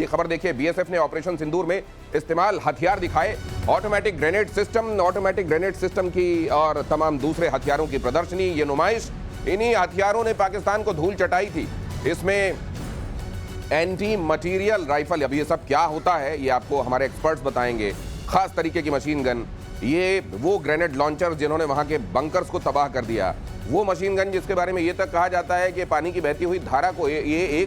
ये खबर देखिए, बीएसएफ ने ऑपरेशन सिंदूर में इस्तेमाल हथियार दिखाए, ऑटोमेटिक ग्रेनेड सिस्टम की और तमाम दूसरे हथियारों की प्रदर्शनी, ये नुमाइश। इन्हीं हथियारों ने पाकिस्तान को धूल चटाई थी। इसमें एंटी मटीरियल राइफल, अब ये सब क्या होता है ये आपको हमारे एक्सपर्ट्स बताएंगे। खास तरीके की मशीन गन, ये वो ग्रेनेड लॉन्चर जिन्होंने वहां के बंकर्स को तबाह कर दिया, वो मशीन गन जिसके बारे में ये तक कहा जाता है कि पानी की बहती हुई धारा को ये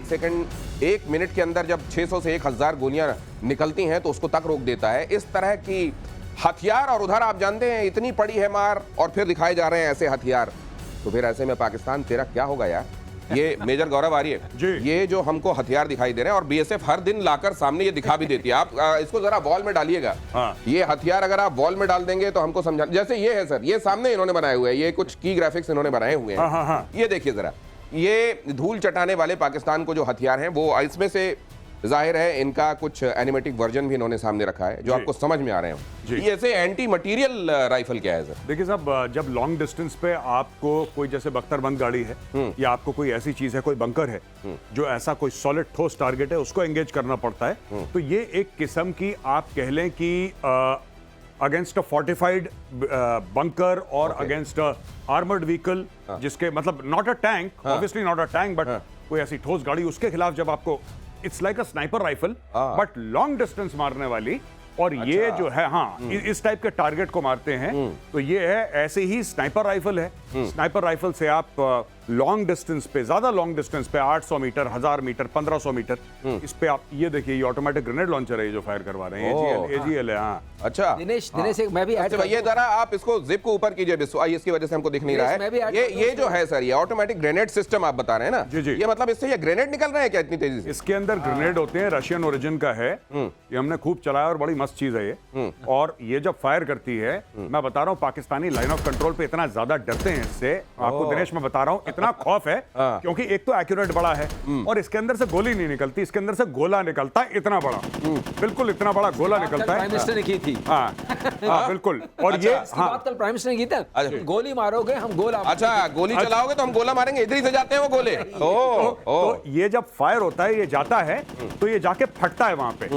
1 मिनट के अंदर जब 600 से 1000 गोलियां निकलती हैं तो उसको तक रोक देता है। इस तरह की हथियार, और उधर आप जानते हैं इतनी पड़ी है मार और फिर दिखाए जा रहे हैं ऐसे हथियार। तो फिर ऐसे में पाकिस्तान तेरा क्या होगा यार? ये मेजर गौरव आर्य, ये जो हमको हथियार दिखाई दे रहे हैं और बीएसएफ हर दिन लाकर सामने ये दिखा भी देती है। आप इसको जरा वॉल में डालिएगा। हाँ। ये हथियार अगर आप वॉल में डाल देंगे तो हमको समझा, जैसे ये है सर, ये सामने इन्होंने बनाए हुए हैं, ये कुछ की ग्राफिक्स इन्होंने बनाए हुए हैं। हाँ। ये देखिए जरा, ये धूल चटाने वाले पाकिस्तान को जो हथियार हैं वो, इसमें से जाहिर है इनका कुछ एनिमेटिक वर्जन भी इन्होंने सामने रखा है जो आपको समझ में आ रहे हैं। ये ऐसे एंटी मटीरियल राइफल क्या है सर? देखिए साहब, जब लॉन्ग डिस्टेंस पे आपको कोई जैसे बख्तरबंद गाड़ी है या आपको कोई ऐसी चीज है, कोई बंकर है जो ऐसा कोई सॉलिड ठोस टारगेट है, उसको एंगेज करना पड़ता है। तो ये एक किस्म की आप कह लें कि अगेंस्ट अ फोर्टिफाइड बंकर और अगेंस्ट आर्मर्ड व्हीकल, जिसके मतलब not a tank, obviously not a tank, but कोई ऐसी ठोस गाड़ी, उसके खिलाफ जब आपको, it's like a sniper rifle but long distance मारने वाली। और ये जो है, हाँ, इस टाइप के टारगेट को मारते हैं। तो ये है, ऐसे ही स्नाइपर राइफल है। स्नाइपर राइफल से आप लॉन्ग डिस्टेंस पे, ज्यादा लॉन्ग डिस्टेंस पे, 800 मीटर, 1000 मीटर, 1500 मीटर, इस पे आप ये देखिए, ये ऑटोमेटिक ग्रेनेड लॉन्चर है जो फायर करवा रहे हैं। एजीएल है। हाँ, अच्छा दिनेश, मैं भी ये जरा आप इसको जिप को ऊपर कीजिए, इसकी वजह से हमको दिख नहीं रहा है। ये जो है सर, ये ऑटोमेटिक ग्रेनेड सिस्टम आप बता रहे हैं ना? जी। ये मतलब इससे ये ग्रेनेड निकल रहे हैं क्या इतनी तेजी से? इसके अंदर ग्रेनेड होते हैं, रशियन ओरिजिन का है। ये हमने खूब चलाया और बड़ी मस्त चीज है ये। और ये जब फायर करती है, मैं बता रहा हूँ, पाकिस्तानी लाइन ऑफ कंट्रोल पे इतना ज्यादा डरते हैं इससे, आपको दिनेश मैं बता रहा हूँ, इतना खौफ है क्योंकि एक तो एक्यूरेट बड़ा है और इसके अंदर से गोली नहीं निकलती, इसके अंदर से गोला निकलता है, इतना बड़ा, बिल्कुल इतना बड़ा गोला निकलता है। प्राइम मिनिस्टर ने की थी। हाँ, बिल्कुल। और ये कल प्राइम मिनिस्टर ने की था, गोली मारोगे हम गोला, अच्छा गोली चलाओगे तो हम गोला मारेंगे, इधर ही से जाते हैं वो गोले। तो ये जब फायर होता है, ये जाता है तो ये जाके फटता है वहां पे,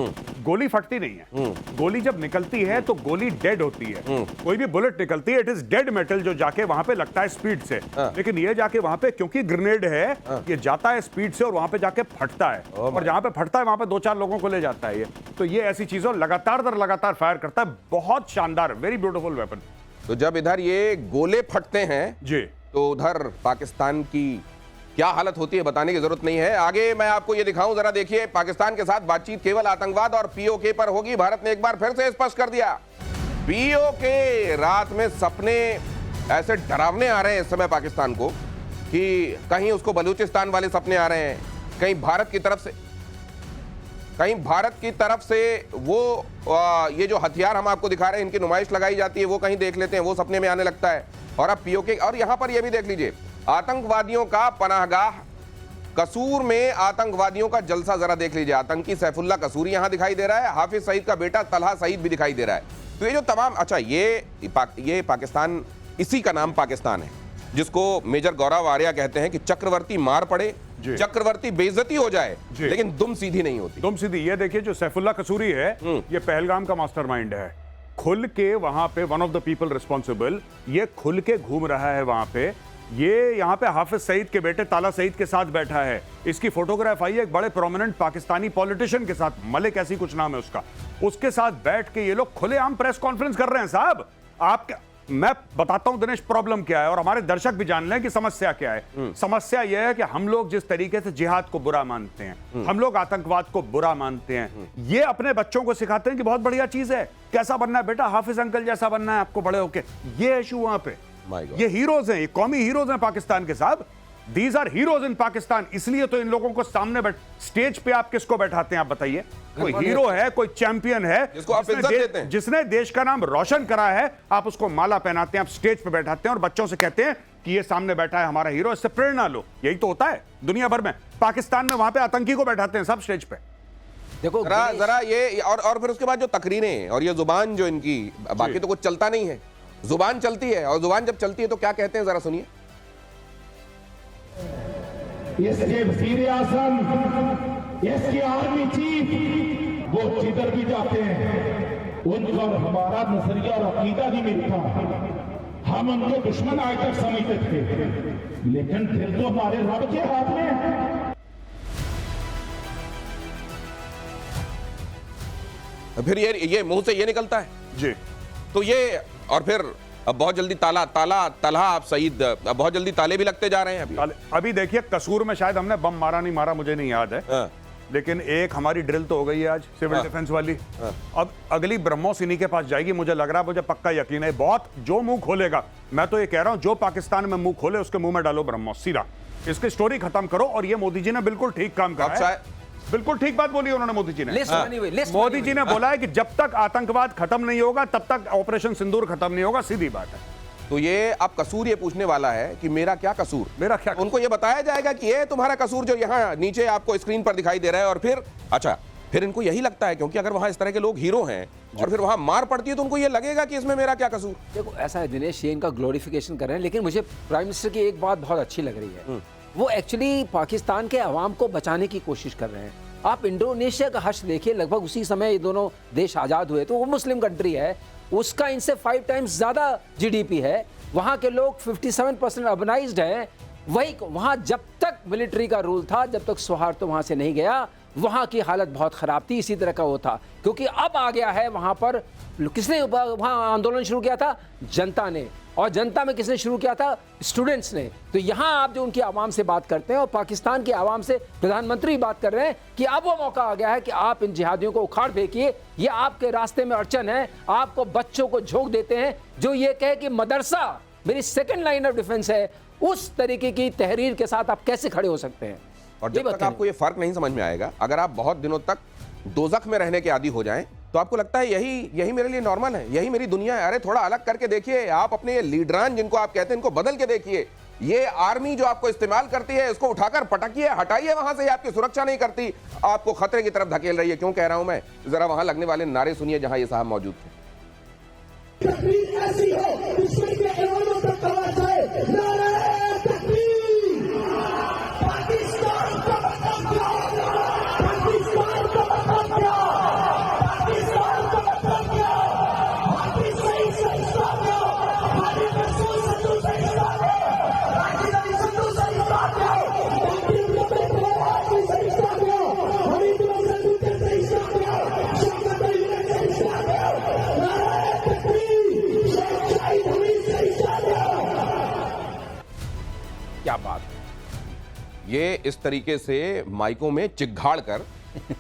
गोली फटती नहीं है। गोली जब निकलती है तो गोली डेड होती है। कोई भी बुलेट निकलती है, इट इज डेड मेटल जो जाके वहां पे लगता है स्पीड से। लेकिन ये जाके वहां पे, क्योंकि ग्रेनेड है, ये जाता है स्पीड से और वहां पे जाके फटता है। और जहां पे फटता है वहां पे 2-4 लोगों को ले जाता है ये। तो ये ऐसी चीजों लगातार दर लगातार फायर करता है। बहुत शानदार, वेरी ब्यूटीफुल वेपन। तो जब इधर ये गोले फटते हैं जी, तो उधर पाकिस्तान की क्या हालत होती है बताने की जरूरत नहीं है। आगे मैं आपको ये दिखाऊं, जरा देखिए, पाकिस्तान के साथ बातचीत केवल आतंकवाद और पीओके पर होगी। भारत ने एक बार फिर से स्पष्ट कर दिया, पीओके रात में सपने ऐसे डरावने आ रहे हैं इस समय पाकिस्तान को कि कहीं उसको बलूचिस्तान वाले सपने आ रहे हैं, कहीं भारत की तरफ से वो ये जो हथियार हम आपको दिखा रहे हैं, इनकी नुमाइश लगाई जाती है, वो कहीं देख लेते हैं, वो सपने में आने लगता है। और अब पीओके, और यहां पर ये भी देख लीजिए, आतंकवादियों का पनाहगाह कसूर में आतंकवादियों का जलसा जरा देख लीजिए। आतंकी सैफुल्ला कसूरी यहां दिखाई दे रहा है, हाफिज सईद का बेटा तलहा सईद भी दिखाई दे रहा है। तो ये जो तमाम, अच्छा ये पाकिस्तान, इसी का नाम पाकिस्तान है जिसको मेजर गौरव आर्या कहते हैं कि चक्रवर्ती मार पड़े, चक्रवर्ती बेइज्जती हो जाए, लेकिन दुम सीधी नहीं होती। दुम सीधी। ये देखिए, जो सैफुल्ला कसूरी है, ये पहलगाम का मास्टरमाइंड है। खुल के वहां पे one of the people responsible, ये खुल के घूम रहा है वहां पे। ये यहाँ पे हाफिज सईद के बेटे ताला सईद के साथ बैठा है। इसकी फोटोग्राफ आई है एक बड़े प्रोमिनेंट पाकिस्तानी पॉलिटिशियन के साथ, मलिक ऐसी कुछ नाम है उसका, उसके साथ बैठ के ये लोग खुलेआम प्रेस कॉन्फ्रेंस कर रहे हैं। साहब, मैं बताता हूं दिनेश प्रॉब्लम क्या है, और हमारे दर्शक भी जान लें कि समस्या क्या है। समस्या यह है कि हम लोग जिस तरीके से जिहाद को बुरा मानते हैं, हम लोग आतंकवाद को बुरा मानते हैं, ये अपने बच्चों को सिखाते हैं कि बहुत बढ़िया चीज है, कैसा बनना है बेटा, हाफिज अंकल जैसा बनना है आपको बड़े होके। ये इशू वहां पे, ये हीरोज हैं, ये कौमी हीरोज हैं पाकिस्तान के। साहब, these are heroes in Pakistan. इसलिए तो इन लोगों को सामने स्टेज पे आप किसको बैठाते हैं? आप बताइए। कोई हीरो है, कोई चैंपियन है, जिसको आप इज्जत देते हैं, जिसने देश का नाम रोशन करा है, आप उसको माला पहनाते हैं, आप स्टेज पे बैठाते हैं और बच्चों से कहते हैं कि ये सामने बैठा है हमारा हीरो, इससे प्रेरणा लो। यही तो होता है दुनिया भर में। पाकिस्तान में वहां पे आतंकी को बैठाते हैं सब स्टेज पे। देखो जरा ये, और फिर उसके बाद जो तकरीरें और ये जुबान जो इनकी, बाकी तो कुछ चलता नहीं है, जुबान चलती है। और जुबान जब चलती है तो क्या कहते हैं, जरा सुनिए। इसके वज़ीर-ए-आज़म, इसके आर्मी चीफ वो जिधर भी जाते हैं उन पर हमारा नजरिया और अकीदा नहीं मिलता। हम उनको दुश्मन आज तक समझते थे, लेकिन दिल तो हमारे रब के हाथ में है। फिर ये मुंह से ये निकलता है जी। तो ये, और फिर अब बहुत जल्दी तलहा आप सईद, अब बहुत जल्दी ताले भी लगते जा रहे हैं अभी देखिए, कसूर में शायद हमने बम मारा नहीं मारा मुझे नहीं याद है, हाँ। लेकिन एक हमारी ड्रिल तो हो गई है आज सिविल हाँ। डिफेंस वाली। अब अगली ब्रह्मोस इन्हीं के पास जाएगी, मुझे लग रहा है, मुझे पक्का यकीन है। बहुत जो मुंह खोलेगा, मैं तो ये कह रहा हूं, जो पाकिस्तान में मुंह खोले उसके मुंह में डालो ब्रह्मोस सीधा, इसकी स्टोरी खत्म करो। और ये मोदी जी ने बिल्कुल ठीक काम करा है, बिल्कुल ठीक बात बोली उन्होंने मोदी जी ने। मोदी जी ने बोला है कि जब तक आतंकवाद खत्म नहीं होगा तब तक ऑपरेशन सिंदूर खत्म नहीं होगा, सीधी बात है। तो ये अब कसूर ये पूछने वाला है कि मेरा क्या कसूर, मेरा क्या कसूर? उनको ये बताया जाएगा कि ये तुम्हारा कसूर जो यहाँ नीचे आपको स्क्रीन पर दिखाई दे रहा है। और फिर अच्छा, फिर इनको यही लगता है, क्योंकि अगर वहां इस तरह के लोग हीरो हैं और फिर वहां मार पड़ती है तो उनको ये लगेगा कि इसमें मेरा क्या कसूर। देखो ऐसा है दिनेश, ये इनका ग्लोरिफिकेशन कर रहे हैं, लेकिन मुझे प्राइम मिनिस्टर की एक बात बहुत अच्छी लग रही है, वो एक्चुअली पाकिस्तान के अवाम को बचाने की कोशिश कर रहे हैं। आप इंडोनेशिया का हश्र देखिए, लगभग उसी समय ये दोनों देश आज़ाद हुए, तो वो मुस्लिम कंट्री है, उसका इनसे 5 टाइम्स ज़्यादा जीडीपी है, वहाँ के लोग 57% अर्बनाइज्ड हैं। वही वहाँ जब तक मिलिट्री का रूल था, जब तक सौहार्द तो वहाँ से नहीं गया, वहाँ की हालत बहुत ख़राब थी। इसी तरह का वो था, क्योंकि अब आ गया है वहाँ पर, किसने वहाँ आंदोलन शुरू किया था? जनता ने। और जनता में किसने शुरू किया था? स्टूडेंट्स ने। तो यहाँ आप जो उनकी आवाम से बात करते हैं और पाकिस्तान की आवाम से प्रधानमंत्री बात कर रहे हैं कि अब वो मौका आ गया है कि आप इन जिहादियों को उखाड़ फेंकिए, ये आपके रास्ते में अड़चन है। आपको बच्चों को झोंक देते हैं जो ये कहे कि मदरसा मेरी सेकेंड लाइन ऑफ डिफेंस है, उस तरीके की तहरीर के साथ आप कैसे खड़े हो सकते हैं? और जब तक आपको ये फर्क नहीं समझ में आएगा, अगर आप बहुत दिनों तक दोजख में रहने के आदी हो जाएं, तो आपको लगता है यही मेरे लिए नॉर्मल है, यही मेरी दुनिया है। अरे थोड़ा अलग करके देखिए, आप अपने ये लीडरान जिनको आप कहते हैं इनको बदल के देखिए। ये आर्मी जो आपको इस्तेमाल करती है, इसको उठाकर पटकिए, हटाइए वहां से, आपकी सुरक्षा नहीं करती, आपको खतरे की तरफ धकेल रही है। क्यों कह रहा हूं मैं? जरा वहां लगने वाले नारे सुनिए जहां ये साहब मौजूद थे। तकलीफ ऐसी हो दुश्मन के इरादों तक तबाह जाए, नारे तकलीफ। पाकिस्तान का मतलब क्या? पाकिस्तान का मतलब क्या? पाकिस्तान का मतलब क्या? हमारी सही संस्था क्या? हमारी रसूल संतु सही बात है, हमारी नबी संतु सही बात है, हमारी नबी सही बात है, हमारी नबी संतु सही बात है, शौकत अली सही बात है, नारे तकलीफ। क्या बात है। ये इस तरीके से माइकों में चिघाड़ कर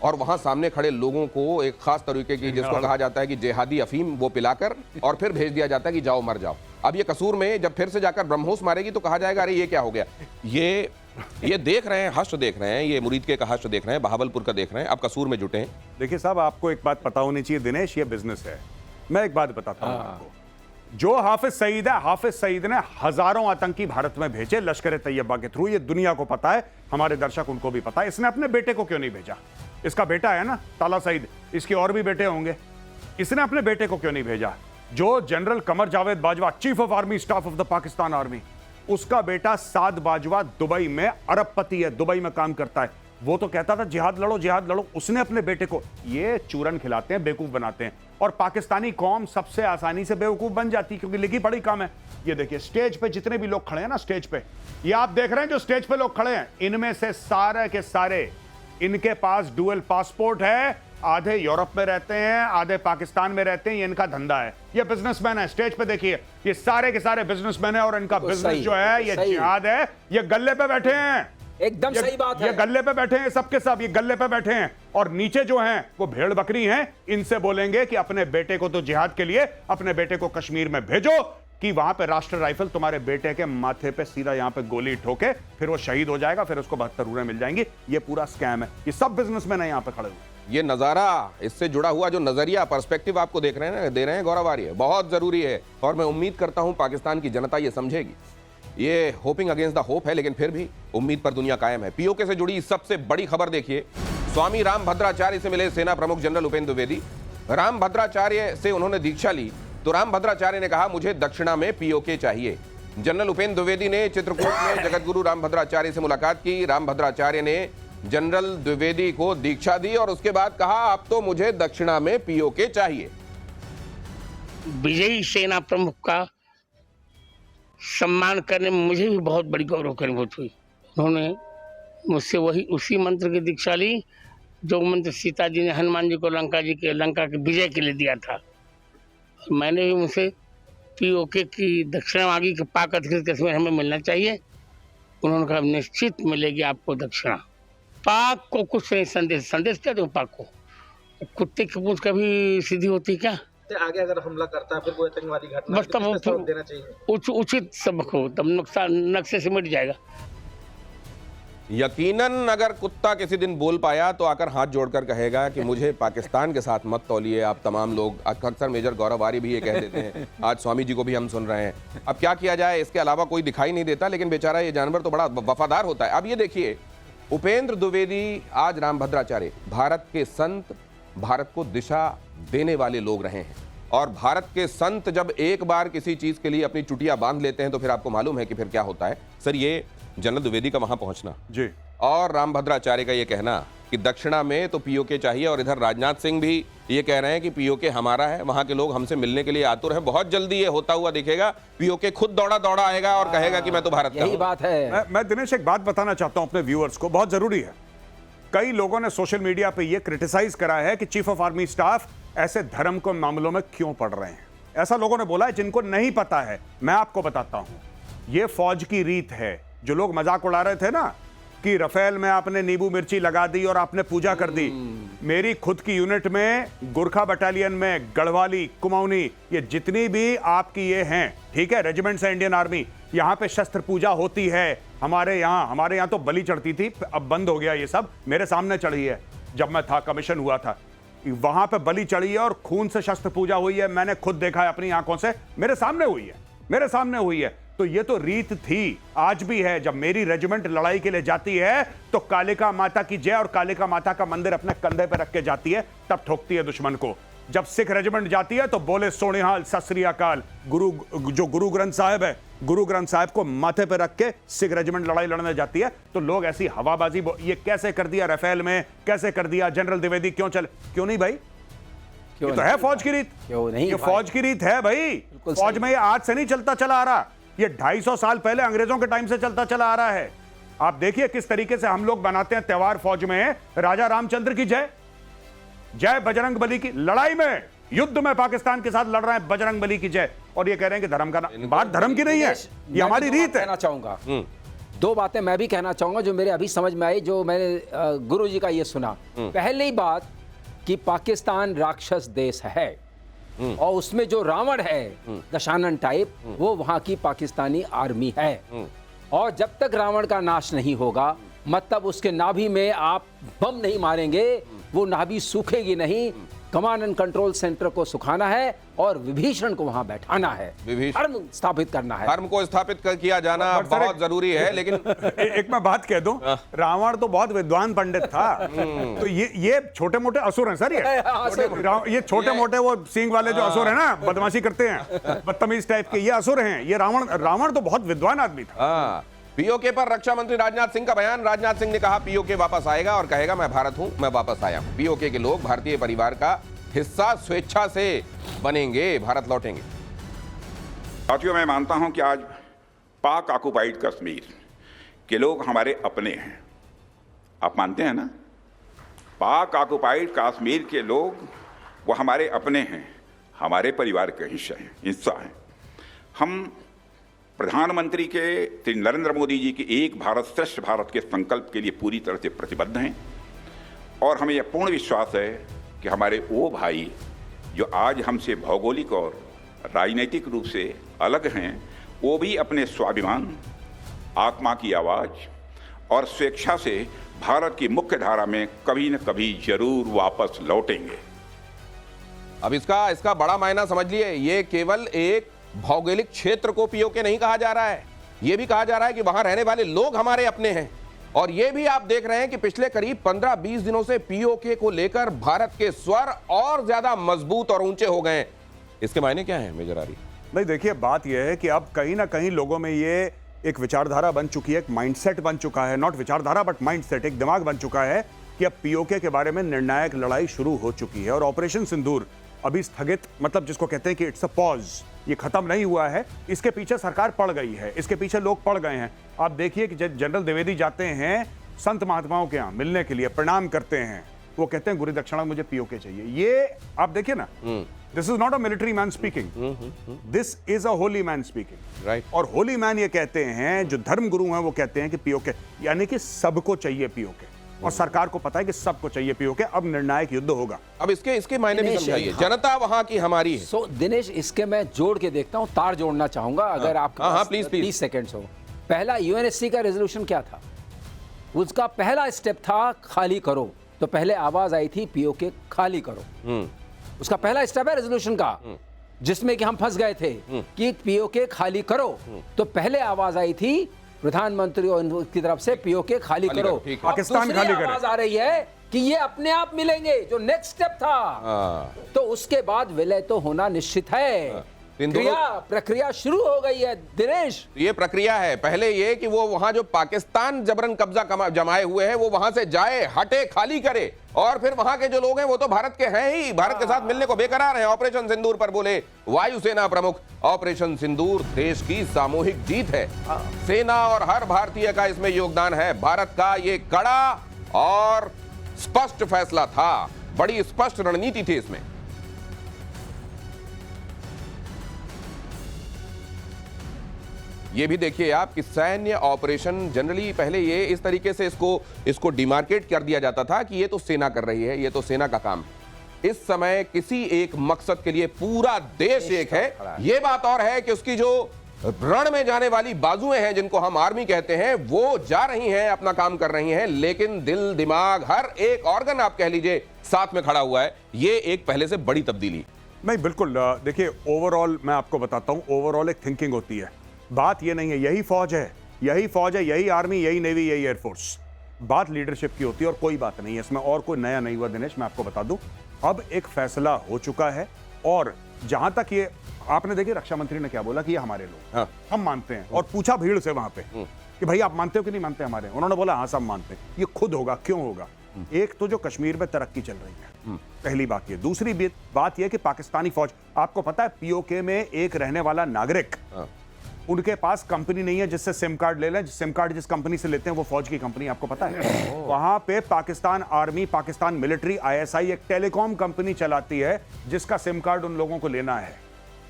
और वहां सामने खड़े लोगों को एक खास तरीके की, जिसको कहा जाता है कि जिहादी अफीम, वो पिलाकर और फिर भेज दिया जाता है कि जाओ मर जाओ। अब ये कसूर में जब फिर से जाकर ब्रह्मोस मारेगी तो कहा जाएगा अरे ये क्या हो गया। ये देख रहे हैं, हश्र देख रहे हैं, ये मुरीद का हश्र देख रहे हैं, बहावलपुर का देख रहे हैं, अब कसूर में जुटे हैं। देखिए साहब, आपको एक बात पता होनी चाहिए दिनेश, ये बिजनेस है। मैं एक बात बताता हूं आपको, जो हाफिज सईद है, हाफिज सईद ने हजारों आतंकी भारत में भेजे लश्कर तैयबा के थ्रू। ये दुनिया को पता है, हमारे दर्शक उनको भी पता है। इसने अपने बेटे को क्यों नहीं भेजा? इसका बेटा है ना ताला सईद, इसके और भी बेटे होंगे, इसने अपने बेटे को क्यों नहीं भेजा? जो general Qamar Javed Bajwa, chief of army staff of the Pakistan army, उसका बेटा साद बाजवा दुबई में अरबपति है, दुबई में काम करता है। वो तो कहता था जिहाद लड़ो जिहाद लड़ो, उसने अपने बेटे को, ये चूरन खिलाते हैं, बेवकूफ बनाते हैं। और पाकिस्तानी कौम सबसे आसानी से बेवकूफ बन जाती है, क्योंकि लिखी पढ़ी काम है। ये देखिए स्टेज पे जितने भी लोग खड़े हैं ना, स्टेज पे ये आप देख रहे हैं, जो स्टेज पे लोग खड़े हैं, इनमें से सारे के सारे इनके पास डुअल पासपोर्ट है। आधे यूरोप में रहते हैं, आधे पाकिस्तान में रहते हैं। ये इनका धंधा है, ये बिजनेसमैन है। स्टेज पे देखिए, ये सारे के सारे बिजनेसमैन है और इनका बिजनेस जो है ये जिहाद है। ये गल्ले पे बैठे हैं, एकदम सही बात है। ये गल्ले पे बैठे हैं, सबके सब ये गल्ले पे बैठे हैं। और नीचे जो हैं वो भेड़ बकरी हैं। इनसे बोलेंगे कि अपने बेटे को तो जिहाद के लिए अपने बेटे को कश्मीर में भेजो, कि वहां पे राष्ट्रीय राइफल तुम्हारे बेटे के माथे पे सीधा यहां पे गोली ठोके, फिर वो शहीद हो जाएगा, फिर उसको 72 उड़ें मिल जाएंगी। ये पूरा स्कैम है। ये सब बिजनेसमैन है यहां पे खड़े हुए। ये नजारा, इससे जुड़ा हुआ जो नजरिया, पर्सपेक्टिव आपको देख रहे हैं ना, दे रहे हैं गौरव आर्य, बहुत जरूरी है। और मैं उम्मीद करता हूं पाकिस्तान की जनता ये समझेगी। ये होपिंग अगेंस्ट द होप है, लेकिन फिर भी उम्मीद पर दुनिया कायम है। पीओके से जुड़ी सबसे बड़ी खबर देखिए, स्वामी रामभद्राचार्य से मिले सेना प्रमुख जनरल उपेंद्र द्विवेदी। रामभद्राचार्य से उन्होंने दीक्षा ली तो रामभद्राचार्य ने कहा मुझे दक्षिणा में पीओके चाहिए। जनरल उपेंद्र द्विवेदी ने चित्रकूट में जगतगुरु रामभद्राचार्य से मुलाकात की। रामभद्राचार्य ने जनरल द्विवेदी को दीक्षा दी और उसके बाद कहा अब तो मुझे दक्षिणा में पीओके चाहिए। विजयी सेना प्रमुख का सम्मान करने में मुझे भी बहुत बड़ी गौरव की अनुभूति हुई। उन्होंने मुझसे वही उसी मंत्र की दीक्षा ली जो मंत्र सीता जी ने हनुमान जी को लंका के विजय के लिए दिया था। मैंने भी उनसे पीओके की दक्षिणा मांगी कि पाक अधिकृत कश्मीर हमें मिलना चाहिए। उन्होंने कहा निश्चित मिलेगी आपको दक्षिणा। पाक को कुछ नहीं संदेश क्या दूं पाक को? कुत्ते की पूंछ कभी सीधी होती क्या? आगे अगर हमला करता है फिर कोई आतंकवादी घटना बस तब वो सबक देना चाहिए। उचित सबक हो तब नक्शे से मिट जाएगा। यकीनन अगर कुत्ता किसी दिन बोल पाया तो आकर हाथ जोड़कर कहेगा कि मुझे पाकिस्तान के साथ मत तौलिए आप तमाम लोग। अक्सर मेजर गौरव आरी भी ये कह देते हैं, आज स्वामी जी को भी हम सुन रहे हैं। अब क्या किया जाए, इसके अलावा कोई दिखाई नहीं देता, लेकिन बेचारा ये जानवर तो बड़ा वफादार होता है। अब ये देखिए, उपेंद्र द्विवेदी आज रामभद्राचार्य, भारत के संत, भारत को दिशा देने वाले लोग रहे हैं। और भारत के संत जब एक बार किसी चीज के लिए अपनी चुटिया बांध लेते हैं तो फिर आपको मालूम है कि फिर क्या होता है। सर, ये जनरल द्विवेदी का वहां पहुंचना जी और रामभद्राचार्य का ये कहना कि दक्षिणा में तो पीओके चाहिए, और इधर राजनाथ सिंह भी ये कह रहे हैं कि पीओके हमारा है, वहां के लोग हमसे मिलने के लिए आतुर हैं। बहुत जल्दी ये होता हुआ दिखेगा, पीओके खुद दौड़ा दौड़ा आएगा और कहेगा कि मैं तो भारत का यही हूं। बात है। मैं दिनेश एक बात बताना चाहता हूं अपने व्यूअर्स को, बहुत जरूरी है। कई लोगों ने सोशल मीडिया पे ये क्रिटिसाइज करा है कि चीफ ऑफ आर्मी स्टाफ ऐसे धर्म के मामलों में क्यों पड़ रहे हैं। ऐसा लोगों ने बोला है जिनको नहीं पता है। मैं आपको बताता हूं, ये फौज की रीत है। जो लोग मजाक उड़ा रहे थे ना कि रफेल में आपने नींबू मिर्ची लगा दी और आपने पूजा कर दी, मेरी खुद की यूनिट में, गोरखा बटालियन में, गढ़वाली, कुमाऊनी, ये जितनी भी आपकी ये हैं, ठीक है, रेजिमेंट्स है इंडियन आर्मी, यहां पे शस्त्र पूजा होती है। हमारे यहां तो बलि चढ़ती थी, अब बंद हो गया ये सब, मेरे सामने चढ़ी है। जब मैं था, कमीशन हुआ था, वहां पे बलि चढ़ी है और खून से शस्त्र पूजा हुई है। मैंने खुद देखा है अपनी आंखों से, मेरे सामने हुई है। तो ये तो रीत थी, आज भी है। जब मेरी रेजिमेंट लड़ाई के लिए जाती है तो कालिका माता की जय और कालिका माता का मंदिर अपने कंधे पर रख के जाती है, तब ठोकती है दुश्मन को। जब सिख रेजिमेंट जाती है तो बोले सोनिहाल, सत श्री अकाल। जो गुरु ग्रंथ साहिब है, गुरु ग्रंथ साहिब को माथे पे रख के सिख रेजिमेंट लड़ाई लड़ने जाती है। तो लोग ऐसी हवाबाजी, ये कैसे कर दिया रफेल में, कैसे कर दिया जनरल द्विवेदी, क्यों नहीं भाई? ये तो है फौज की रीत, क्यों नहीं? ये फौज की रीत है भाई। फौज में ये आज से नहीं चलता चला आ रहा, ये 250 साल पहले अंग्रेजों के टाइम से चलता चला आ रहा है। आप देखिए किस तरीके से हम लोग बनाते हैं त्योहार फौज में। राजा रामचंद्र की जय, जय बजरंग बली की, लड़ाई में, युद्ध में पाकिस्तान के साथ लड़ रहे हैं, बजरंग बली की जय। और ये कह रहे हैं कि धर्म का बात धर्म की नहीं है, ये हमारी रीत है। कहना चाहूंगा दो बातें मैं भी कहना चाहूंगा जो मेरे अभी समझ में आई, जो मैंने गुरु जी का ये सुना। पहली बात कि पाकिस्तान राक्षस देश है और उसमें जो रावण है दशानन टाइप, वो वहां की पाकिस्तानी आर्मी है। और जब तक रावण का नाश नहीं होगा, मतलब उसके नाभि में आप बम नहीं मारेंगे, वो नाभि सूखेगी नहीं। कमांड एंड कंट्रोल सेंटर को सुखाना है और विभीषण को वहां बैठाना है, धर्म स्थापित करना है। धर्म को स्थापित किया जाना बहुत जरूरी है। लेकिन एक मैं बात कह दूं, रावण तो बहुत विद्वान पंडित था। तो ये छोटे मोटे असुर हैं सर, ये छोटे मोटे वो सींग वाले जो असुर हैं ना, बदमाशी करते हैं, बदतमीज टाइप के, ये असुर हैं। ये रावण तो बहुत विद्वान आदमी था। पीओके पर रक्षा मंत्री राजनाथ सिंह का बयान। राजनाथ सिंह ने कहा पीओके वापस आएगा और कहेगा मैं भारत हूं, मैं वापस आया हूं। पीओके के लोग भारतीय परिवार का हिस्सा स्वेच्छा से बनेंगे, भारत लौटेंगे। साथियों, मैं मानता हूं कि आज पाक ऑक्युपाइड कश्मीर के लोग हमारे अपने हैं। आप मानते हैं ना? पाक ऑक्युपाइड कश्मीर के लोग वो हमारे अपने हैं, हमारे परिवार के हिस्सा हैं। हम प्रधानमंत्री के श्री नरेंद्र मोदी जी की एक भारत श्रेष्ठ भारत के संकल्प के लिए पूरी तरह से प्रतिबद्ध हैं और हमें यह पूर्ण विश्वास है कि हमारे वो भाई जो आज हमसे भौगोलिक और राजनीतिक रूप से अलग हैं, वो भी अपने स्वाभिमान, आत्मा की आवाज़ और स्वेच्छा से भारत की मुख्य धारा में कभी न कभी जरूर वापस लौटेंगे। अब इसका बड़ा मायना समझ लिए, ये केवल एक भौगोलिक क्षेत्र को पीओके नहीं कहा जा रहा है, यह भी कहा जा रहा है कि वहां रहने वाले लोग हमारे अपने हैं। और यह भी आप देख रहे हैं कि पिछले करीब 15-20 दिनों से पीओके को लेकर भारत के स्वर और ज्यादा मजबूत और ऊंचे हो गए। इसके मायने क्या है मेजर आरी? नहीं, देखिए बात यह है कि अब कहीं ना कहीं लोगों में ये एक विचारधारा बन चुकी है, एक माइंडसेट बन चुका है, नॉट विचारधारा बट माइंडसेट, एक दिमाग बन चुका है कि अब पीओके के बारे में निर्णायक लड़ाई शुरू हो चुकी है। और ऑपरेशन सिंदूर अभी स्थगित, मतलब जिसको कहते हैं कि इट्स अ पॉज, ये खत्म नहीं हुआ है, इसके पीछे सरकार पड़ गई है, इसके पीछे लोग पड़ गए हैं। आप देखिए कि जनरल द्विवेदी जाते हैं संत महात्माओं के यहाँ मिलने के लिए, प्रणाम करते हैं, वो कहते हैं गुरु दक्षिणा मुझे पीओके चाहिए। ये आप देखिए ना, this is not a military man speaking, this is a Holi man speaking, right. और होली मैन ये कहते हैं, जो धर्म गुरु हैं वो कहते हैं कि पीओके यानी कि सबको चाहिए पीओके, और सरकार को पता है कि सबको चाहिए पीओके। अब निर्णायक युद्ध होगा। अब इसके मायने भी दिनेश, समझाइए। हाँ। जनता वहां की हमारी है। सो दिनेश, इसके मैं जोड़ के देखता हूँ, तार जोड़ना चाहूंगा अगर आपके हाँ, पास प्लीज 30 सेकेंड्स हो। पहला यूएनएससी का रेजोल्यूशन क्या था? उसका पहला स्टेप था खाली करो, तो पहले आवाज आई थी पीओके खाली करो। उसका पहला स्टेप है रेजोल्यूशन का, जिसमें कि हम फंस गए थे कि पीओके खाली करो, तो पहले आवाज आई थी प्रधानमंत्री की तरफ से पीओके खाली करो। ठीक है। अब पाकिस्तान दूसरी खाली करे। आवाज आ रही है कि ये अपने आप मिलेंगे, जो नेक्स्ट स्टेप था। तो उसके बाद विलय तो होना निश्चित है। प्रक्रिया शुरू हो गई है दिनेश। ये प्रक्रिया है। पहले ये कि वो वहां जो पाकिस्तान जबरन कब्जा जमाए हुए हैं वो वहां से जाए, हटे, खाली करे, और फिर वहां के जो लोग हैं वो तो भारत के हैं ही, भारत के साथ मिलने को बेकरार हैं। ऑपरेशन सिंदूर पर बोले वायुसेना प्रमुख, ऑपरेशन सिंदूर देश की सामूहिक जीत है। सेना और हर भारतीय का इसमें योगदान है। भारत का ये कड़ा और स्पष्ट फैसला था, बड़ी स्पष्ट रणनीति थी इसमें। ये भी देखिए आप कि सैन्य ऑपरेशन जनरली पहले ये इस तरीके से इसको डिमार्केट कर दिया जाता था कि ये तो सेना कर रही है, ये तो सेना का काम। इस समय किसी एक मकसद के लिए पूरा देश एक है। ये बात और है कि उसकी जो रण में जाने वाली बाजुएं हैं, जिनको हम आर्मी कहते हैं, वो जा रही हैं, अपना काम कर रही हैं, लेकिन दिल, दिमाग, हर एक ऑर्गन आप कह लीजिए साथ में खड़ा हुआ है। ये एक पहले से बड़ी तब्दीली। नहीं, बिल्कुल। देखिए, ओवरऑल मैं आपको बताता हूं, ओवरऑल एक थिंकिंग होती है। बात ये नहीं है यही फौज है, यही आर्मी, यही नेवी, यही एयरफोर्स। बात लीडरशिप की होती है और कोई बात नहीं है इसमें, और कोई नया नहीं हुआ दिनेश। मैं आपको बता दूं, अब एक फैसला हो चुका है। और जहां तक ये आपने देखिए, रक्षा मंत्री ने क्या बोला कि ये हमारे लोग, हाँ। हम मानते हैं। और पूछा भीड़ से वहां पे कि भाई आप मानते हो कि नहीं मानते हमारे? उन्होंने बोला हाँ सब मानते हैं। ये खुद होगा, क्यों होगा? एक तो जो कश्मीर में तरक्की चल रही है, पहली बात ये। दूसरी बात यह कि पाकिस्तानी फौज, आपको पता है पीओके में एक रहने वाला नागरिक, उनके पास कंपनी नहीं है जिससे सिम कार्ड ले लें। सिम कार्ड जिस कंपनी से लेते हैं वो फौज की कंपनी, आपको पता है? वहां पे Pakistan army, Pakistan military, ISI एक टेलीकॉम कंपनी चलाती है जिसका सिम कार्ड उन लोगों को लेना है,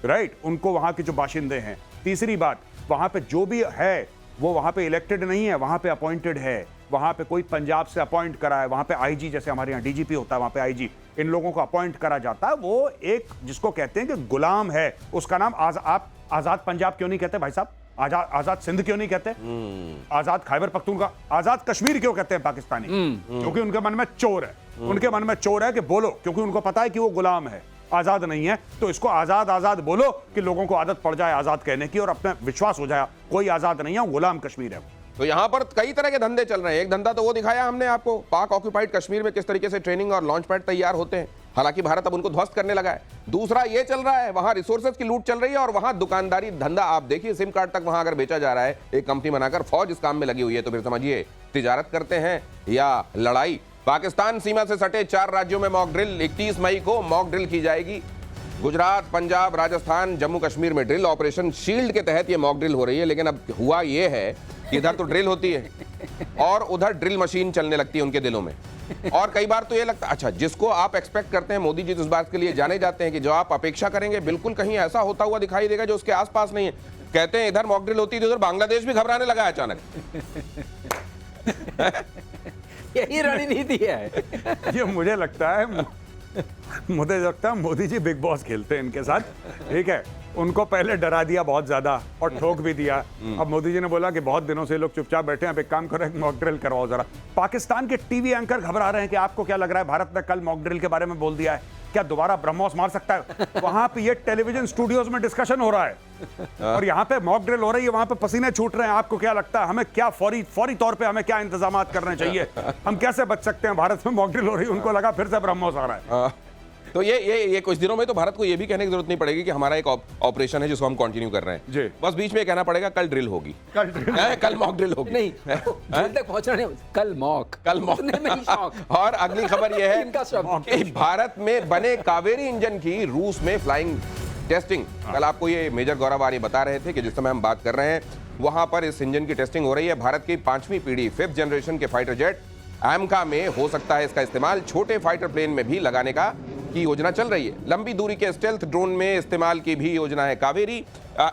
राइट? उनको वहां के जो बाशिंदे हैं। तीसरी बात, वहां पे जो भी है वो वहां पे इलेक्टेड नहीं है, वहां पे अपॉइंटेड है। वहां पे कोई पंजाब से अपॉइंट करा है, वहां पे आईजी, जैसे हमारे यहाँ डीजीपी होता है, वहां पे आईजी, इन लोगों को अपॉइंट करा जाता है। वो एक जिसको कहते हैं कि गुलाम है, उसका नाम आप आजाद पंजाब क्यों नहीं कहते भाई साहब? आजाद सिंध क्यों नहीं कहते? आजाद खैबर पख्तूनख्वा, आजाद कश्मीर क्यों कहते हैं पाकिस्तानी? क्योंकि उनके मन में चोर है, उनके मन में चोर है कि बोलो, क्योंकि उनको पता है कि वो गुलाम है, आजाद नहीं है। तो इसको आजाद आजाद बोलो कि लोगों को आदत पड़ जाए आजाद कहने की और अपना विश्वास हो जाए कोई आजाद नहीं है, गुलाम कश्मीर है। तो यहां पर कई तरह के धंधे चल रहे हैं। एक धंधा तो वो दिखाया हमने आपको, पाक ऑक्यूपाइड कश्मीर में किस तरीके से ट्रेनिंग और लॉन्च पैड तैयार होते हैं, हालांकि भारत अब उनको ध्वस्त करने लगा है। दूसरा ये चल रहा है, वहां रिसोर्सेज की लूट चल रही है और वहां दुकानदारी धंधा। आप देखिए, सिम कार्ड तक वहां अगर बेचा जा रहा है एक कंपनी बनाकर, फौज इस काम में लगी हुई है, तो फिर समझिए तिजारत करते हैं या लड़ाई। पाकिस्तान सीमा से सटे 4 राज्यों में मॉक ड्रिल, 31 मई को मॉक ड्रिल की जाएगी। गुजरात, पंजाब, राजस्थान, जम्मू कश्मीर में ड्रिल ऑपरेशन शील्ड के तहत ये मॉक ड्रिल हो रही है। लेकिन अब हुआ ये है कि इधर तो ड्रिल होती है और उधर ड्रिल मशीन चलने लगती है उनके दिलों में। और कई बार तो ये लगता, अच्छा जिसको आप एक्सपेक्ट करते हैं, मोदी जी इस बात के लिए जाने जाते हैं कि जो आप अपेक्षा करेंगे बिल्कुल कहीं ऐसा होता हुआ दिखाई देगा जो उसके आसपास नहीं है। कहते हैं इधर मॉक ड्रिल होती थी, उधर बांग्लादेश भी घबराने लगा अचानक। यही रणनीति है। ये मुझे लगता है मोदी जी बिग बॉस खेलते हैं इनके साथ, ठीक है? उनको पहले डरा दिया बहुत ज्यादा और ठोक भी दिया। अब मोदी जी ने बोला कि बहुत दिनों से लोग चुपचाप बैठे हैं, अब एक काम करो, एक मॉक ड्रिल करवाओ जरा। पाकिस्तान के टीवी एंकर घबरा रहे हैं कि आपको क्या लग रहा है, भारत ने कल मॉक ड्रिल के बारे में बोल दिया है, क्या दोबारा ब्रह्मोस मार सकता है? वहां पे ये टेलीविजन स्टूडियोज में डिस्कशन हो रहा है और यहाँ पे मॉक ड्रिल हो रही है, वहां पे पसीने छूट रहे हैं। आपको क्या लगता है हमें क्या फौरी तौर पे हमें क्या इंतजाम करने चाहिए? हम कैसे बच सकते हैं? भारत में मॉक ड्रिल हो रही है, उनको लगा फिर से ब्रह्मोस आ रहा है। तो ये कुछ दिनों में तो भारत को ये भी कहने की जरूरत नहीं पड़ेगी कि हमारा एक ऑपरेशन है जिसको हम कंटिन्यू कर रहे हैं जी। बस बीच में कहना पड़ेगा कल ड्रिल होगी, कल मॉक ड्रिल होगी। नहीं ड्रिल तक पहुंचना नहीं, कल मॉक उतने में ही शौक। और अगली खबर यह इनका है शौक। कि भारत में बने कावेरी इंजन की रूस में फ्लाइंग टेस्टिंग, कल आपको ये मेजर गौरव आर्य बता रहे थे कि जिस समय हम बात कर रहे हैं वहां पर इस इंजन की टेस्टिंग हो रही है। भारत की 5वीं पीढ़ी 5th जनरेशन के फाइटर जेट एमका में हो सकता है इसका इस्तेमाल, छोटे फाइटर प्लेन में भी लगाने की योजना चल रही है। लंबी दूरी के स्टेल्थ ड्रोन में इस्तेमाल की भी योजना है कावेरी।